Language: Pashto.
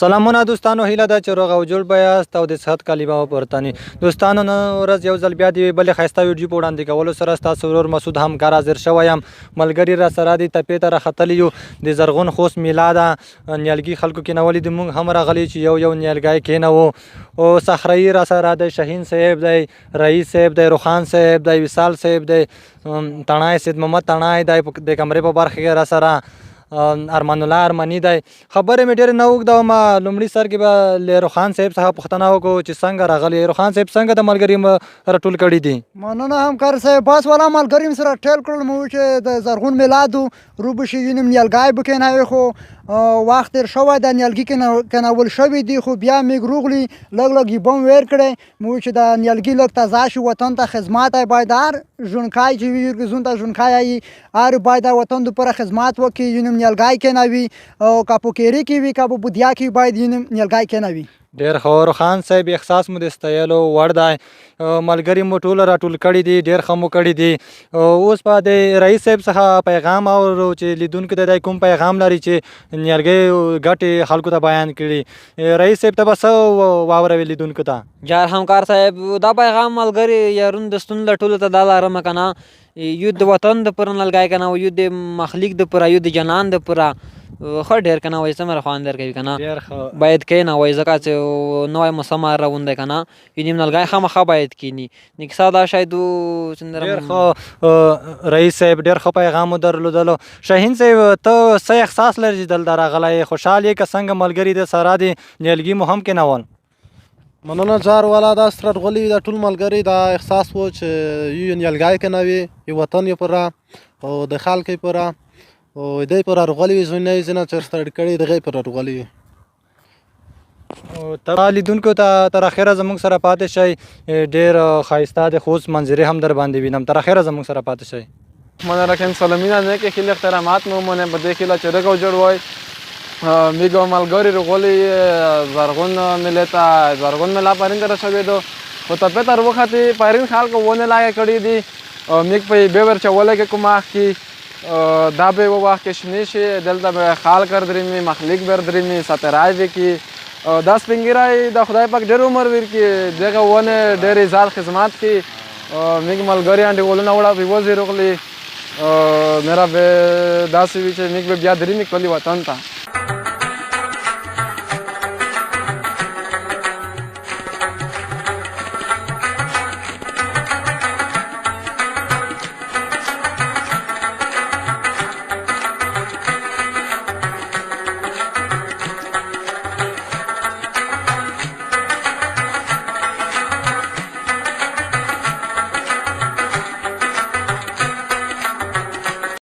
سلامونه دوستانو، هیله ده چې روغ او جوړ به یاست او د صحت کالیبه وپورتنی. دوستانو، نن ورځ یو ځل بیا د یوې بلې ښایسته ویډیو په وړاندې کولو سره ستاسو ورور مسعود همکار حاضر شوی یم. ملګري را سره دي، تپې ته راختلي یو. د زرغون خوست میله ده، نیالګي خلکو کېنولي دي. موږ هم راغلي چې یو نیالګی کېنوو. او صخرایي را سره دی، شهین صاحب دی، رئیس صاحب دی، روخان صاحب دی، وصال صاحب دی، تڼای سید محمد تڼای دی د کمرې په برخه کې را سره، ارمان الله ارماني دی. خبرې مې ډېرې نه اوږدوم. لومړي سر کې به له روخان صاحب څخه پوښتنه وکړو چې څنګه راغلی. روخان صاحب څنګه د ملګري راټول کړي دي؟ مننه همکار صاحب. بس والا ملګري مې سره ټول کړل. مو چې د زرغون میلاد روبه شي وینم نیالګی به کېنوي، خو وخت تېر شوی د نیالګي کېنول شوي دي، خو بیا میږ روغلي لږ لږ یې بم ویر کړی. مو چې د نیالګي لږ تازه شي، وطن ته خدمات باید هر ژوندکی چې وي ګزون ته ژوندکی هر باید وطن دپاره خدمات وکړي. یونم نیالګی کېنوي، او که په کیري کې وي که په بودیا کې باید یونم نیالګی کېنوي. ډېر ښه روخان صاحب، احساس مو د ستایلو وړ دی. ملګري مو ټول راټول کړي دي، ډېر ښه مو کړي دي. اوس به د رئیس صاحب څخه پیغام اورو چې لیدونکو ته دی کوم پیغام لري چې نیالګۍ ګټې خلکو ته بیان کړي. رئیس صاحب ته به څه واوروي لیدونکو ته؟ جار همکار صاحب، دا پیغام ملګري یارون دوستونو له ټولو ته دا لرمه که نه، یو د وطن دپاره نیالګی که نه، یو د مخلوق دپاره، یو د جنان دپاره ښه ډېر که نه وایي څومره خوند درکوي که نه، باید کېنوئ ځکه چې نوی موسم روان دی که نه، یو نیم نیالګی خامخا باید کېني. نو کیسه دا شاید ډېر ښه رئیس صاحب، ډېر ښه پیغام مو درلودلو. شهین صاحب، ته څه احساس لري چې دلته راغلی؟ خوشحال یې که څنګه ملګري د سره دي نیالګي مو هم کېنول؟ مننه جار والا، دا راغلي دا ټول ملګري، دا احساس و چې یو نیالګی کېنوي، یو وطن یې پوره او د خلک یې پوره او دی پوره راغلي وي، ځینې یې ځینې چې ستړي کړي د هغې پوره راغلي وي. ته لیدونکو ته تر اخره زموږ سره پاتې شئ. ډېر ښایسته د خوست منظرې هم در باندې وینم. تر اخره زموږ سره پاتې شئ. من رحیم سلامینه نه کې خیلی احترامات مو مونه په دې خیلی چې رګو جوړ وای میګو ملګری رغولي زرغون ملتا زرغون ملا پرین در شوی دو خو ته په تر وخت پرین خلک ونه لای کړی دي. میګ په به ور چوله کې کومه کی دا به واخ کې شنی شي دلته به خال کړ درې می مخلوق بر درې می سترای وی کی 10 پنګرای د خدای پاک ډېر عمر ور کی دغه ونه ډېر زال خدمات کی میګ ملګری انډي ولونه وړه په وزیر غلي میرا به داسې وی چې میګ به بیا درې می کلی وطن ته